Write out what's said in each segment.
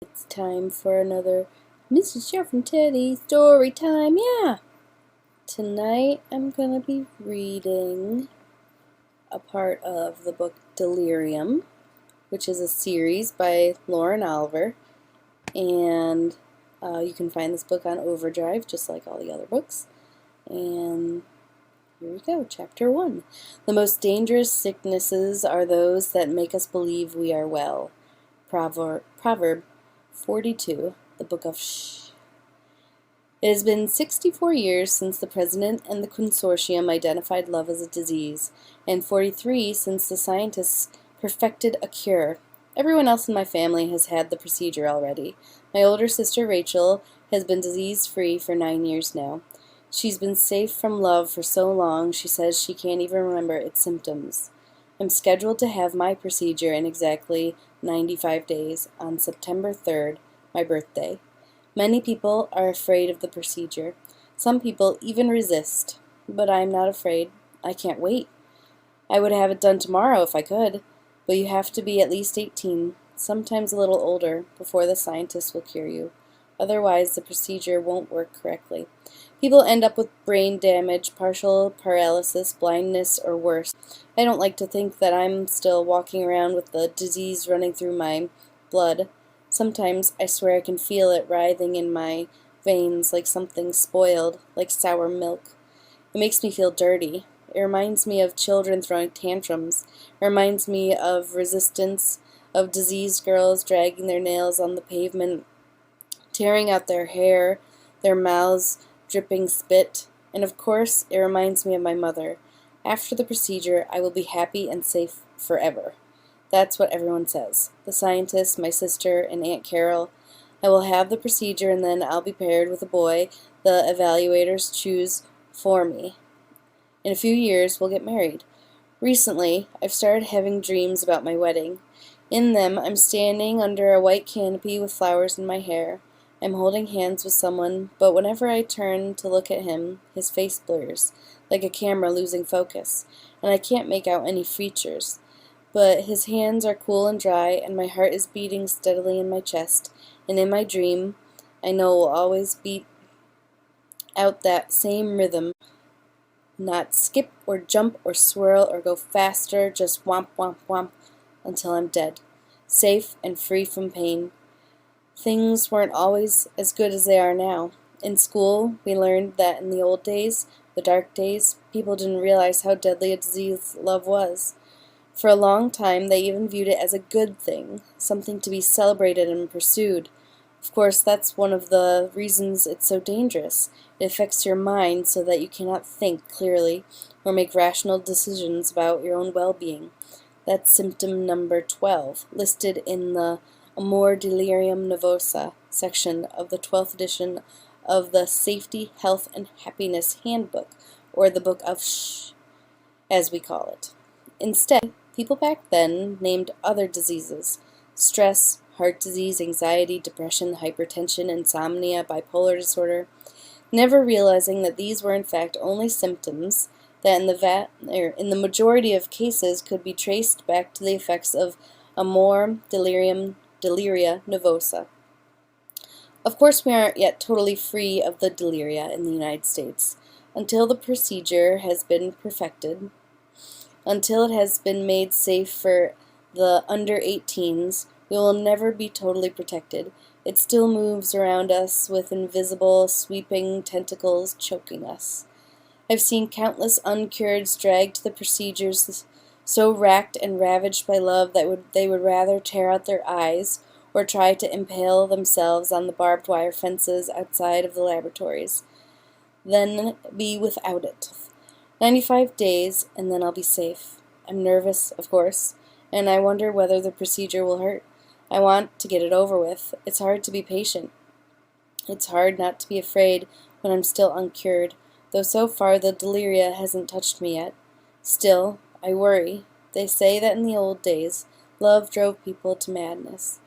It's time for another Mrs. Schauf Teddy Storytime. Yeah! Tonight I'm going to be reading a part of the book Delirium, which is a series by Lauren Oliver. And you can find this book on Overdrive, just like all the other books. And here we go, Chapter 1. The most dangerous sicknesses are those that make us believe we are well. Proverb 42, the Book of Shh. It has been 64 years since the President and the Consortium identified love as a disease, and 43 since the scientists perfected a cure. Everyone else in my family has had the procedure already. My older sister Rachel has been disease-free for 9 years now. She's been safe from love for so long she says she can't even remember its symptoms. I'm scheduled to have my procedure in exactly 95 days on September 3rd, my birthday. Many people are afraid of the procedure. Some people even resist. But I'm not afraid. I can't wait. I would have it done tomorrow if I could. But you have to be at least 18, sometimes a little older, before the scientists will cure you. Otherwise, the procedure won't work correctly. People end up with brain damage, partial paralysis, blindness, or worse. I don't like to think that I'm still walking around with the disease running through my blood. Sometimes I swear I can feel it writhing in my veins like something spoiled, like sour milk. It makes me feel dirty. It reminds me of children throwing tantrums. It reminds me of resistance, of diseased girls dragging their nails on the pavement, tearing out their hair, their mouths dripping spit, and of course it reminds me of my mother. After the procedure, I will be happy and safe forever. That's what everyone says. The scientists, my sister, and Aunt Carol. I will have the procedure and then I'll be paired with a boy the evaluators choose for me. In a few years, we'll get married. Recently, I've started having dreams about my wedding. In them, I'm standing under a white canopy with flowers in my hair. I'm holding hands with someone, but whenever I turn to look at him, his face blurs, like a camera losing focus, and I can't make out any features. But his hands are cool and dry, and my heart is beating steadily in my chest, and in my dream, I know it will always beat out that same rhythm, not skip or jump or swirl or go faster, just womp womp womp, until I'm dead, safe and free from pain. Things weren't always as good as they are now. In school, we learned that in the old days, the dark days, people didn't realize how deadly a disease love was. For a long time, they even viewed it as a good thing, something to be celebrated and pursued. Of course, that's one of the reasons it's so dangerous. It affects your mind so that you cannot think clearly or make rational decisions about your own well-being. That's symptom number 12, listed in the Amor Delirium Nervosa section of the 12th edition of the Safety, Health, and Happiness Handbook, or the Book of Shh, as we call it. Instead, people back then named other diseases: stress, heart disease, anxiety, depression, hypertension, insomnia, bipolar disorder, never realizing that these were in fact only symptoms that in the majority of cases could be traced back to the effects of Amor Delirium Deliria Nervosa. Of course, we aren't yet totally free of the deliria in the United States. Until the procedure has been perfected, until it has been made safe for the under 18s, we will never be totally protected. It still moves around us with invisible, sweeping tentacles choking us. I've seen countless uncureds dragged to the procedures so racked and ravaged by love that they would rather tear out their eyes or try to impale themselves on the barbed wire fences outside of the laboratories than be without it. 95 days, and then I'll be safe. I'm nervous, of course, and I wonder whether the procedure will hurt. I want to get it over with. It's hard to be patient. It's hard not to be afraid when I'm still uncured, though so far the deliria hasn't touched me yet. Still, I worry. They say that in the old days, love drove people to madness.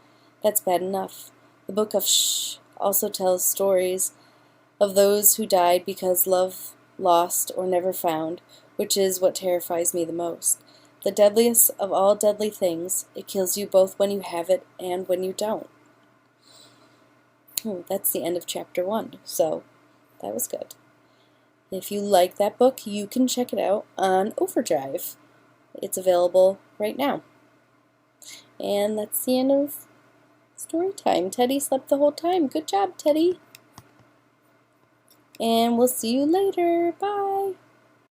That's bad enough. The Book of Shh also tells stories of those who died because love lost or never found, which is what terrifies me the most. The deadliest of all deadly things, it kills you both when you have it and when you don't. That's the end of chapter 1, so that was good. If you like that book, you can check it out on Overdrive. It's available right now. And that's the end of story time. Teddy slept the whole time. Good job, Teddy. And we'll see you later. Bye.